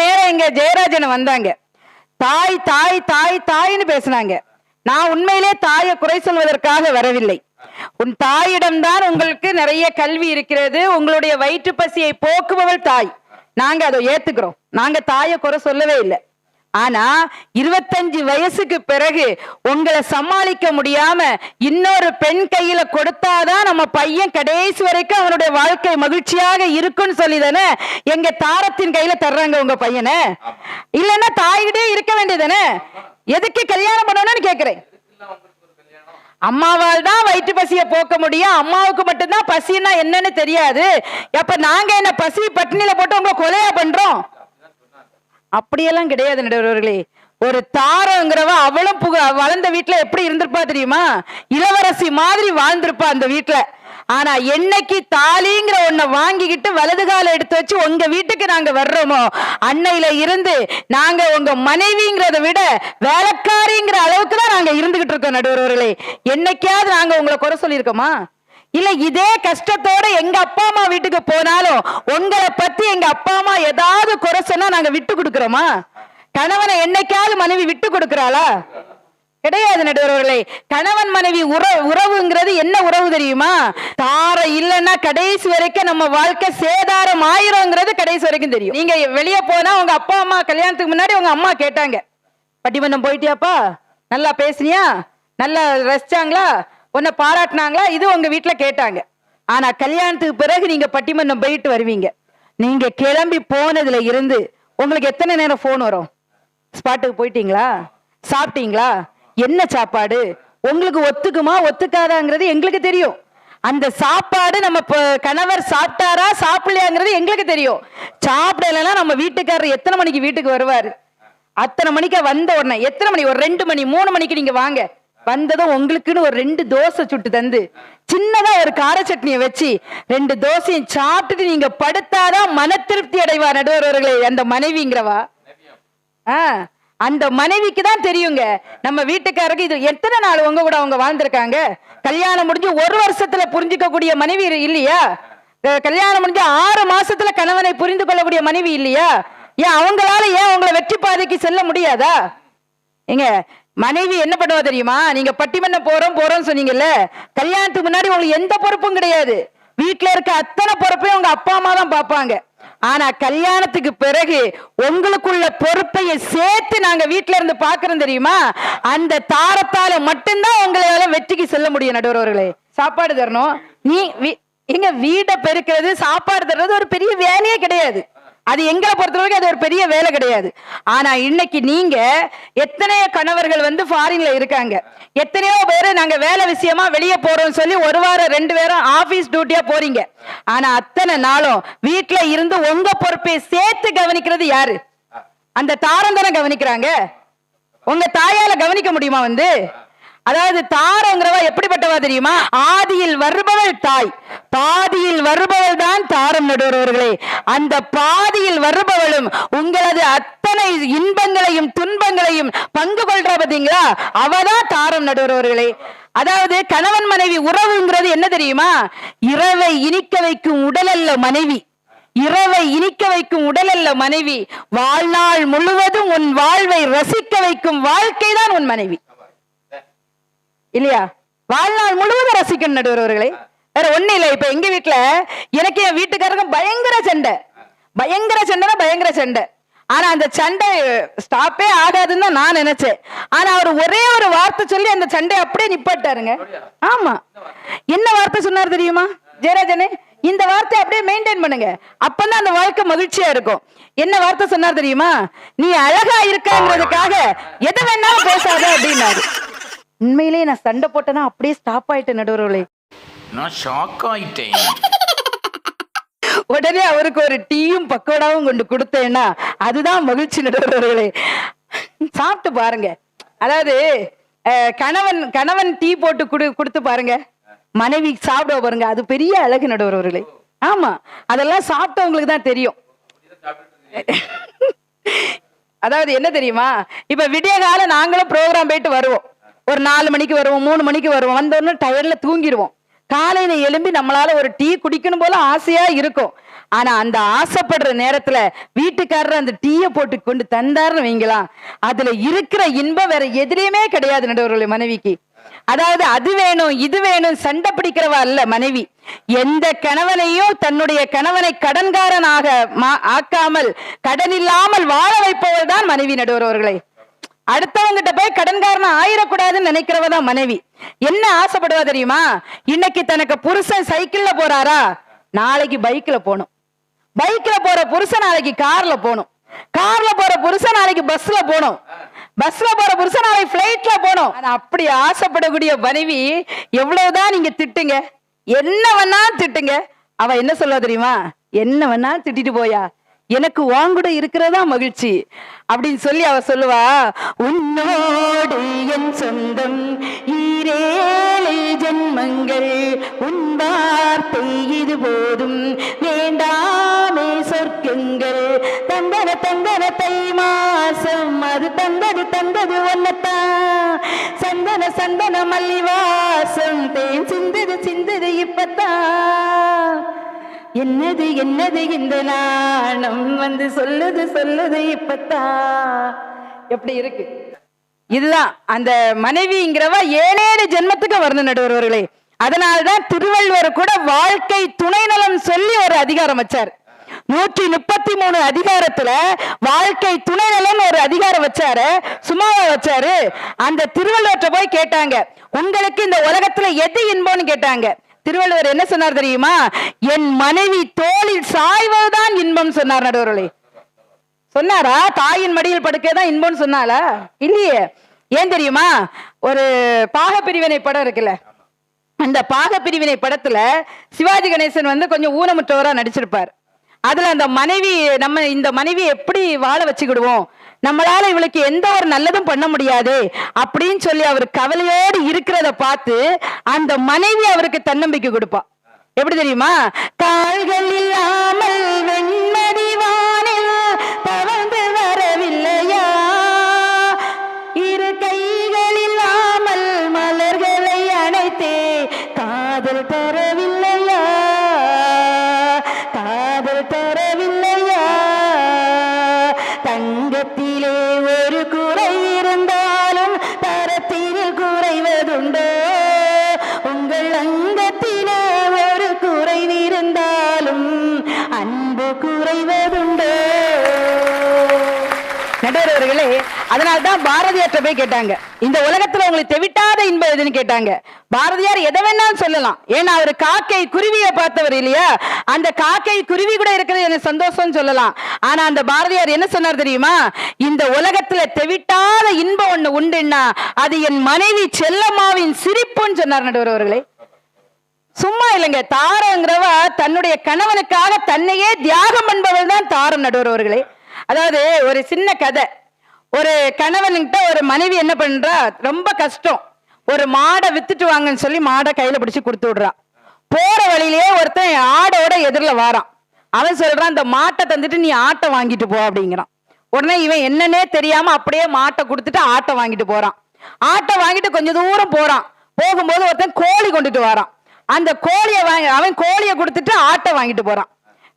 நேரம் எங்க ஜெயராஜன் வந்தாங்க. தாய் தாய் தாய் தாய்னு பேசினாங்க. நான் உண்மையிலே தாயை குறை சொல்வதற்காக வரவில்லை. உன் தாயிடம்தான் உங்களுக்கு நிறைய கல்வி இருக்கிறது, உங்களுடைய வயிற்று பசியை போக்குபவள் தாய். நாங்க அதை ஏத்துக்கிறோம், நாங்க தாயை குறை சொல்லவே இல்லை. ஆனா 25 வயசுக்கு பிறகு உங்களை சமாளிக்க முடியாம இன்னொரு பெண் கையில கொடுத்தாதான் நம்ம பையன் கடைசி வரைக்கும் அவனுடைய வாழ்க்கை மகிழ்ச்சியாக இருக்குன்னு சொல்லிதானே எங்க தாரத்தின் கையில தர்றாங்க உங்க பையனை. இல்லைன்னா தாய்கிட்டே இருக்க வேண்டியதானே, எதுக்கு கல்யாணம் பண்ணணும்னு கேக்குறேன். அம்மாவால் தான் வயிற்று பசியை போக்க முடியும், அம்மாவுக்கு மட்டும்தான் பசின்னா என்னன்னு தெரியாது. அப்ப நாங்க என்ன பசி பட்டினியில போட்டு உங்களை கொலையா பண்றோம்? அப்படியெல்லாம் கிடையாது நடுவர்களே. ஒரு தாரங்கிறவ அவளும் வளர்ந்த வீட்டுல எப்படி இருந்திருப்பா தெரியுமா? இளவரசி மாதிரி வாழ்ந்திருப்பா அந்த வீட்டுல. ஆனா என்னைக்கு தாலிங்கிற ஒன்ன வாங்கிக்கிட்டு வலது கால எடுத்து வச்சு உங்க வீட்டுக்கு நாங்க வர்றோமோ அன்னையில இருந்து நாங்க உங்க மனைவிங்கிறத விட வேலைக்காரிங்கிற அளவுக்கு தான் நாங்க இருந்துகிட்டு இருக்கோம் நடுவர்களே. என்னைக்காவது நாங்க உங்களை குறை சொல்லியிருக்கோமா? இல்ல இதே கஷ்டத்தோட எங்க அப்பா அம்மா வீட்டுக்கு போனாலும் உங்களை பத்தி எங்க அப்பா அம்மா ஏதாவது குறை சொன்னா நாங்க விட்டு கொடுக்கிறோமா? கணவனை என்னைக்காவது மனைவி விட்டு கொடுக்கிறாளா? கிடையாது நடுவர்களே. கணவன் மனைவி உறவுங்கிறது என்ன உறவு தெரியுமா? தார இல்லைன்னா கடைசி வரைக்கும் நம்ம வாழ்க்கை சேதாரம் ஆயிரங்கிறது கடைசி வரைக்கும் தெரியும். நீங்க வெளியே போனா உங்க அப்பா அம்மா கல்யாணத்துக்கு முன்னாடி உங்க அம்மா கேட்டாங்க, பட்டிமன்றம் போயிட்டியாப்பா, நல்லா பேசுனியா, நல்லா ரசிச்சாங்களா, உன்னை பாராட்டினாங்களா, இது உங்க வீட்டுல கேட்டாங்க. ஆனா கல்யாணத்துக்கு பிறகு நீங்க பட்டிமன்றம் போயிட்டு வருவீங்க. நீங்க கிளம்பி போனதுல இருந்து உங்களுக்கு எத்தனை நேரம் போன் வரும்? ஸ்பாட்டுக்கு போயிட்டீங்களா, சாப்பிட்டீங்களா, என்ன சாப்பாடு, உங்களுக்கு ஒத்துக்குமா ஒத்துக்காதாங்கிறது எங்களுக்கு தெரியும். அந்த சாப்பாடு நம்ம கணவர் சாப்பிட்டாரா சாப்பிடலையாங்கிறது எங்களுக்கு தெரியும். சாப்பிடலன்னா நம்ம வீட்டுக்காரர் எத்தனை மணிக்கு வீட்டுக்கு வருவாரு, அத்தனை மணிக்கு வந்த உடனே எத்தனை மணி, ஒரு 2 மணி 3 மணிக்கு நீங்க வாங்க, வந்ததும் உங்களுக்குன்னு ஒரு 2 தோசை சுட்டு தந்து சின்னதா ஒரு கார சட்னியை வச்சு 2 தோசையும் சாப்பிட்டுட்டு நீங்க படுத்தாதான் மன திருப்தி அடைவா நடுவர்களே அந்த மனைவிங்கிறவா. அந்த மனைவிக்கு தான் தெரியுங்க நம்ம வீட்டுக்காரருக்கு இது எத்தனை நாள் உங்க கூட அவங்க வாழ்ந்திருக்காங்க. கல்யாணம் முடிஞ்சு 1 வருஷத்துல புரிஞ்சுக்க கூடிய மனைவி இல்லையா? கல்யாணம் முடிஞ்சு 6 மாசத்துல கணவனை புரிந்து கொள்ளக்கூடிய மனைவி இல்லையா? ஏன் அவங்களால ஏன் உங்களை வெற்றி பாதைக்கு செல்ல முடியாதா? எங்க மனைவி என்ன பண்ணுவா தெரியுமா? நீங்க பட்டிமன்றம் போறோம் சொன்னீங்கல்ல, கல்யாணத்துக்கு முன்னாடி உங்களுக்கு எந்த பொறுப்பும் கிடையாது, வீட்டுல இருக்க அத்தனை பொறுப்பையும் உங்க அப்பா அம்மா தான் பார்ப்பாங்க. ஆனா கல்யாணத்துக்கு பிறகு உங்களுக்குள்ள பொறுப்பையை சேர்த்து நாங்க வீட்டுல இருந்து பாக்குறோம் தெரியுமா? அந்த தாரத்தால மட்டும்தான் உங்களால வெற்றிக்கு செல்ல முடியும் நடுவர்களே. சாப்பாடு தரணும், நீ எங்க வீட்டை பெருக்கிறது சாப்பாடு தர்றது ஒரு பெரிய வேலையே கிடையாது. அது எங்களை பொறுத்தவரைக்கும் அது ஒரு பெரிய வேலை கிடையாது. ஆனா இன்னைக்கு நீங்க எத்தனையோ கணவர்கள் வந்து ஃபாரின்ல இருக்காங்க, எத்தனையோ பேரு நாங்க வேலை விஷயமா வெளியே போறோம் சொல்லி 1 வாரம் 2 வாரம் ஆபீஸ் டியூட்டியா போறீங்க. ஆனா அத்தனை நாளும் வீட்டுல இருந்து உங்க பொறுப்பை சேர்த்து கவனிக்கிறது யாரு? அந்த தாரம் தானே கவனிக்கிறாங்க. உங்க தாயால கவனிக்க முடியுமா? அதாவது தாரங்கிறவ எப்படிப்பட்டவா தெரியுமா? ஆதியில் வருபவள் தாய், பாதியில் வருபவள் தான் தாரம் நடுவர்களே. அந்த பாதியில் வருபவளும் உங்களது அத்தனை இன்பங்களையும் துன்பங்களையும் பங்கு கொள்ற பார்த்தீங்களா, அவதான் தாரம் நடுவர்களே. அதாவது கணவன் மனைவி உறவுங்கிறது என்ன தெரியுமா? இரவை இனிக்க வைக்கும் உடல் அல்ல மனைவி, இரவை இனிக்க வைக்கும் உடல் அல்ல மனைவி, வாழ்நாள் முழுவதும் உன் வாழ்வை ரசிக்க வைக்கும் வாழ்க்கை தான் உன் மனைவி இல்லையா? வாழ்நாள் முழுவதும் ரசிக்கணும் நடுவர்களே. வேற ஒண்ணு இல்லை. இப்ப எங்க வீட்டுல எனக்கு என் வீட்டுக்காரங்க பயங்கர சண்டை, பயங்கர சண்டை. ஆனா அந்த சண்டை ஸ்டாப்பே ஆகாதுன்னு தான் நான் நினைச்சேன். ஆனா அவர் ஒரே ஒரு வார்த்தை சொல்லி அந்த சண்டை அப்படியே நிப்பாட்டாருங்க. ஆமா, என்ன வார்த்தை சொன்னார் தெரியுமா ஜெயராஜனே? இந்த வார்த்தை அப்படியே மெயின்டைன் பண்ணுங்க, அப்பதான் அந்த வாழ்க்கை மகிழ்ச்சியா இருக்கும். என்ன வார்த்தை சொன்னார் தெரியுமா? நீ அழகா இருக்காங்கிறதுக்காக எது வேணாலும் பேசாத அப்படின்னாரு. உண்மையிலேயே நான் சண்டை போட்டேன்னா அப்படியே ஸ்டாப் ஆயிட்டேன் நடுவர்களே. நான் ஷாக் ஆயிட்டேன். உடனே அவருக்கு ஒரு டீயும் பக்கோடாவும் கொண்டு கொடுத்தேன்னா அதுதான் மகிழ்ச்சி நடுவர்களே. சாப்பிட்டு பாருங்க. அதாவது கணவன் டீ போட்டு கொடுத்து பாருங்க, மனைவி சாப்பிட பாருங்க, அது பெரிய அழகு நடுவர்களே. ஆமா, அதெல்லாம் சாப்பிட்டவங்களுக்கு தான் தெரியும். அதாவது என்ன தெரியுமா? இப்ப விடிய கால நாங்களும் ப்ரோக்ராம் போயிட்டு வருவோம், ஒரு 4 மணிக்கு வருவோம், 3 மணிக்கு வருவோம், வந்தோடனே டயர்ல தூங்கிடுவோம். காலையில எழும்பி நம்மளால ஒரு டீ குடிக்கணும் போல ஆசையா இருக்கும். ஆனா அந்த ஆசைப்படுற நேரத்துல வீட்டுக்காரர் அந்த டீயை போட்டு கொண்டு தந்தாருன்னு வைங்களா, அதுல இருக்கிற இன்பம் வேற எதுலயுமே கிடையாது நடுவர்களே மனைவிக்கு. அதாவது அது வேணும் இது வேணும் சண்டை பிடிக்கிறவா அல்ல மனைவி. எந்த கணவனையும் தன்னுடைய கணவனை கடன்காரனாக ஆக்காமல் கடன் இல்லாமல் வாழ வைப்பவள் தான் மனைவி நடுவர்களே. அடுத்தவங்கிட்ட போய் கடன்காரனா ஆயிடக்கூடாதுன்னு நினைக்கிறவதான் மனைவி. என்ன ஆசைப்படுவா தெரியுமா? இன்னைக்கு தனக்கு புருஷன் சைக்கிள்ல போறாரா, நாளைக்கு பைக்ல போகணும். பைக்ல போற புருஷன் நாளைக்கு கார்ல போகணும். கார்ல போற புருஷன் நாளைக்கு பஸ்ல போகணும். பஸ்ல போற புருஷன் நாளைக்கு பிளைட்ல போகணும். அப்படி ஆசைப்படக்கூடிய மனைவி எவ்வளவுதான் நீங்க திட்டுங்க, என்ன வேணா திட்டுங்க, அவ என்ன சொல்ல தெரியுமா? என்ன வேணா திட்டிட்டு போயா, எனக்கு வாங்கூட இருக்கிறதா மகிழ்ச்சி அப்படின்னு சொல்லி அவ சொல்லுவா. உன்னோடு என் சொந்தம் ஈரேழு ஜென்மங்கள், உன் வார்த்தை இது போதும் வேண்டாமே சொர்க்கங்கள். தந்தன தந்தன தை மாசம் அது தந்தது ஒன்னத்தான், சந்தன சந்தன மல்லிவாசம் தேன் சிந்தது இப்பத்தான். என்னது என்னது இந்த நாணம் வந்து சொல்லுது இப்பத்தான். எப்படி இருக்கு? இதுதான் அந்த மனைவிங்கிறவ 7 ஜென்மத்துக்கு வரணும் நடுவர்களே. அதனால்தான் திருவள்ளுவர் கூட வாழ்க்கை துணை நலம் சொல்லி ஒரு அதிகாரம் வச்சார். 133 அதிகாரத்துல வாழ்க்கை துணை நலம் ஒரு அதிகாரம் வச்சாரு, சும்மாவா வச்சாரு? அந்த திருவள்ளுவர்கிட்ட போய் கேட்டாங்க, உங்களுக்கு இந்த உலகத்துல எது இன்பம்னு கேட்டாங்க. திருவள்ளுவர் என்ன சொன்னார் தெரியுமா? என் மனைவி தோளில் சாய்வதுதான் இன்பம் சொன்னார் நடுவர்களே. சொன்னாரா? தாயின் மடியில் படுக்கதான் இன்பம்னு சொன்னாலா? இல்லையே. ஏன் தெரியுமா? ஒரு பாகப்பிரிவினை படம் இருக்குல்ல, அந்த பாகப்பிரிவினை படத்துல சிவாஜி கணேசன் வந்து கொஞ்சம் ஊனமுற்றவரா நடிச்சிருப்பார். அதுல அந்த மனைவி, நம்ம இந்த மனைவி எப்படி வாழ வச்சுக்கிடுவோம், நம்மளால இவளுக்கு எந்த ஒரு நல்லதும் பண்ண முடியாது அப்படின்னு சொல்லி அவர் கவலையோடு இருக்கிறத பார்த்து அந்த மனைவி அவருக்கு தன்னம்பிக்கை கொடுப்பா. எப்படி தெரியுமா? கால்கள் இல்லாமல் வெண்மதி வானில் தவழ்ந்து வரவில்லையா, இரு கைகள் இல்லாமல் மலர்களை அணைத்தே காதல் தரவில்லையா, காதல் தரவில்லையா. தங்கத்திலே ஒரு குறை இருந்தாலும் தரத்தில் குறைவதுண்டோ, உங்கள் அங்கத்திலே ஒரு குறை இருந்தாலும் அன்பு குறைவதுண்டோ. நடுவர்களே, அதனால்தான் பாரதியார்ட்ட போய் கேட்டாங்க, இந்த உலகத்துல உங்களுக்கு தெவிட்டாத இன்பம் எதுன்னு கேட்டாங்க. பாரதியார் எதை வேணாலும் சொல்லலாம், ஏன்னா அவர் காக்கை குருவியை பார்த்தவர் இல்லையா, அந்த காக்கை குருவி கூட இருக்கிறது எனக்கு சந்தோஷம் சொல்லலாம். ஆனா அந்த பாரதியார் என்ன சொன்னார் தெரியுமா? இந்த உலகத்துல தெவிட்டாத இன்பம் ஒண்ணு உண்டுன்னா அது என் மனைவி செல்லம்மாவின் சிரிப்புன்னு சொன்னார் நடுவர்களே. சும்மா இல்லைங்க, தாரங்கிறவ தன்னுடைய கணவனுக்காக தன்னையே தியாகம் என்பவள் தான் தாரம் நடுவர்களே. அதாவது ஒரு சின்ன கதை, ஒரு கணவன்கிட்ட ஒரு மனைவி என்ன பண்றா, ரொம்ப கஷ்டம், ஒரு மாடை வித்துட்டு வாங்கன்னு சொல்லி மாடை கையில பிடிச்சு கொடுத்து விடுறா. போற வழியிலேயே ஒருத்தன் ஆடோட எதிரில் வாரான். அவன் சொல்றான், இந்த மாட்டை தந்துட்டு நீ ஆட்டை வாங்கிட்டு போ அப்படிங்கிறான். உடனே இவன் என்னன்னே தெரியாம அப்படியே மாட்டை கொடுத்துட்டு ஆட்டை வாங்கிட்டு போறான். ஆட்டை வாங்கிட்டு கொஞ்சம் தூரம் போறான். போகும்போது ஒருத்தன் கோழி கொண்டுட்டு வரான். அந்த கோழியை அவன் கோழியை கொடுத்துட்டு ஆட்டை வாங்கிட்டு போறான்.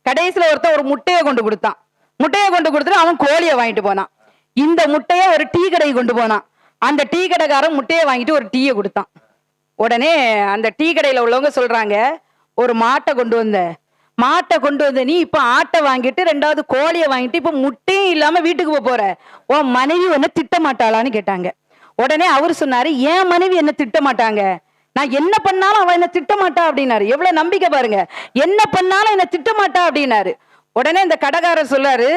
கடைசியில ஒருத்தன் ஒரு முட்டையை கொண்டு கொடுத்தான். முட்டையை கொண்டு கொடுத்துட்டு அவன் கோழியை வாங்கிட்டு போனான். இந்த முட்டையை ஒரு டீ கடைக்கு கொண்டு போனான். அந்த டீ கடைக்காரன் முட்டையை வாங்கிட்டு ஒரு டீயை கொடுத்தான். உடனே அந்த டீ கடையில உள்ளவங்க சொல்றாங்க, ஒரு மாட்டை கொண்டு வந்த நீ இப்ப ஆட்டை வாங்கிட்டு 2வது கோழியை வாங்கிட்டு இப்ப முட்டையும் இல்லாம வீட்டுக்கு போற, உன் மனைவி என்ன திட்ட மாட்டாளான்னு கேட்டாங்க. உடனே அவர் சொன்னாரு, ஏன் மனைவி என்ன திட்ட மாட்டாங்க, நான் என்ன பண்ணாலும் அவ என்ன திட்ட மாட்டா அப்படின்னாரு. எவ்வளவு நம்பிக்கை பாருங்க, என்ன பண்ணாலும் என்ன திட்ட மாட்டா அப்படின்னாரு. உடனே இந்த கடைக்காரர் சொல்லாரு,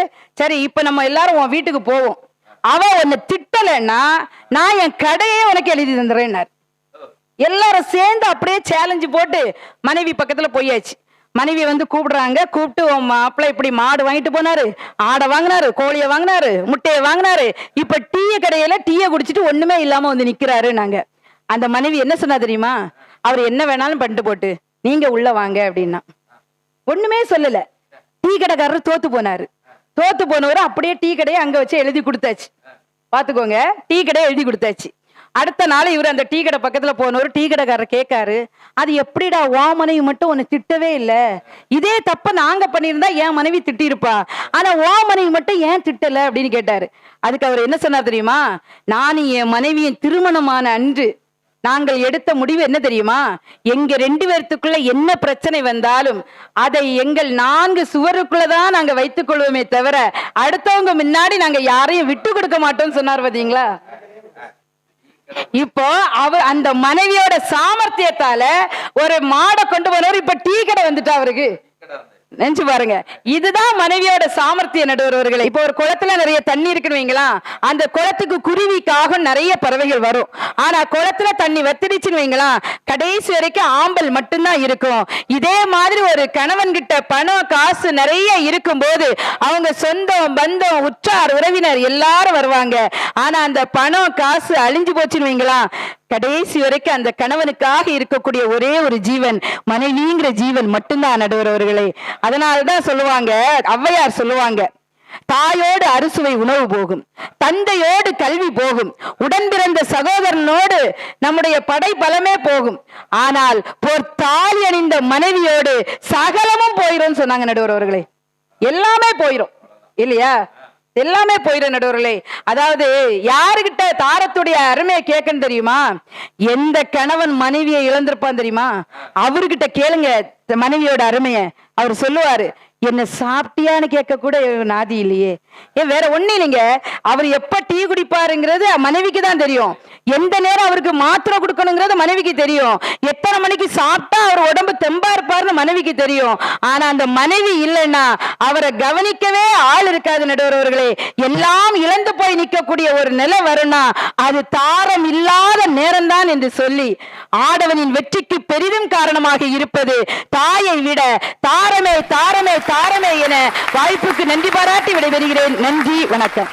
சரி இப்ப நம்ம எல்லாரும் உன் வீட்டுக்கு போவோம், அவ உன்னை திட்டலைன்னா நான் என் கடையே உனக்கு எழுதி தந்துறேன்னாரு. எல்லாரும் சேர்ந்து அப்படியே சேலஞ்சு போட்டு மனைவி பக்கத்துல போயாச்சு. மனைவி வந்து கூப்பிடுறாங்க. கூப்பிட்டு உன் மாப்பிள்ளை இப்படி மாடு வாங்கிட்டு போனாரு, ஆடை வாங்கினாரு, கோழியை வாங்கினாரு, முட்டையை வாங்கினாரு, இப்ப டீயை கடையில டீயை குடிச்சிட்டு ஒண்ணுமே இல்லாம வந்து நிக்கிறாரு. நாங்க அந்த மனைவி என்ன சொன்னா தெரியுமா? அவர் என்ன வேணாலும் பண்ணிட்டு போட்டு நீங்க உள்ள வாங்க அப்படின்னா. ஒண்ணுமே சொல்லல. டீ கடைக்காரர் தோத்து போனாரு. தோத்து போனவரு அப்படியே டீ கடையை அங்க வச்சு எழுதி கொடுத்தாச்சு. பாத்துக்கோங்க, டீ கடையை எழுதி கொடுத்தாச்சு. அடுத்த நாள் இவர் அந்த டீ கடை பக்கத்துல போனவர் டீ கடைக்காரர் கேட்காரு, அது எப்படிடா ஓ மனைவி மட்டும் உன்னை திட்டவே இல்லை, இதே தப்ப நாங்க பண்ணியிருந்தா என் மனைவி திட்டிருப்பா, ஆனா ஓ மனைவி மட்டும் ஏன் திட்டல அப்படின்னு கேட்டாரு. அதுக்கு அவர் என்ன சொன்னார் தெரியுமா? நான் என் மனைவியின் திருமணமான அன்று நாங்கள் எடுத்த முடிவு என்ன தெரியுமா? எங்க 2 பேர்த்துக்குள்ள என்ன பிரச்சனை வந்தாலும் அதை எங்கள் 4 சுவருக்குள்ளதான் நாங்க வைத்துக் கொள்வோமே தவிர அடுத்தவங்க முன்னாடி நாங்க யாரையும் விட்டு கொடுக்க மாட்டோம்னு சொன்னார். பாத்தீங்களா? இப்போ அவர் அந்த மனைவியோட சாமர்த்தியத்தால ஒரு மாடை கொண்டு போனவர் இப்ப டீ கடை வந்துட்டா அவருக்கு. நினைச்சு பாருங்க, இதுதான் மனைவியோட சாமர்த்திய நடுவர்களே. இப்போ ஒரு குளத்துல நிறைய தண்ணி இருக்குன்னு வைங்களா, அந்த குளத்துக்கு குருவிக்காக நிறைய பறவைகள் வரும். ஆனா குளத்துல தண்ணி வத்திடுச்சுன்னு வைங்களா, கடைசி வரைக்கும் ஆம்பல் மட்டும்தான் இருக்கும். இதே மாதிரி ஒரு கணவன் கிட்ட பணம் காசு நிறைய இருக்கும் போது அவங்க சொந்தம் பந்தம் உற்றார் உறவினர் எல்லாரும் வருவாங்க. ஆனா அந்த பணம் காசு அழிஞ்சு போச்சுன்னு வைங்களா, கடைசி வரைக்கும் அந்த கணவனுக்காக இருக்கக்கூடிய ஒரே ஒரு ஜீவன் மனைவிங்கிற ஜீவன் மட்டும்தான் நடுவர்களே. அதனாலதான் சொல்லுவாங்க, ஔவையார் சொல்லுவாங்க, தாயோடு அறுசுவை உணவு போகும், தந்தையோடு கல்வி போகும், உடன் பிறந்த சகோதரனோடு நம்முடைய படை பலமே போகும், ஆனால் தாலி அணிந்த மனைவியோடு சகலமும் போயிரும் சொன்னாங்க நடுவர்களே. எல்லாமே போயிரும் இல்லையா? எல்லாமே போயிடும் நடுவர்களே. அதாவது யாருகிட்ட தாரத்துடைய அருமையை கேட்கன்னு தெரியுமா? எந்த கணவன் மனைவியை இழந்திருப்பான் தெரியுமா? அவர்கிட்ட கேளுங்க மனைவியோட அருமைய. அவர் சொல்லுவாரு, என்ன சாப்பிட்டியான்னு கேட்க கூட நாதி இல்லையே. ஏன் வேற ஒண்ணு இல்லைங்க, அவர் எப்ப டீ குடிப்பாருங்கிறது மனைவிக்கு தான் தெரியும். எந்த நேரம் அவருக்கு மாத்திரை கொடுக்கணுங்கிறது மனைவிக்கு தெரியும். எத்தனை மணிக்கு சாப்பிட்டா அவர் உடம்பு தெம்பா இருப்பாருன்னு மனைவிக்கு தெரியும். ஆனா அந்த மனைவி இல்லைன்னா அவரை கவனிக்கவே ஆள் இருக்காது நடுவர்களே. எல்லாம் இழந்து போய் நிற்கக்கூடிய ஒரு நிலை வரும்னா அது தாரம் இல்லாத நேரம் தான் என்று சொல்லி ஆடவனின் வெற்றிக்கு பெரிதும் காரணமாக இருப்பது தாயை விட தாரமே தாரமே தாரமே என வாய்ப்புக்கு நன்றி பாராட்டி விடைபெறுகிறேன். நன்றி, வணக்கம்.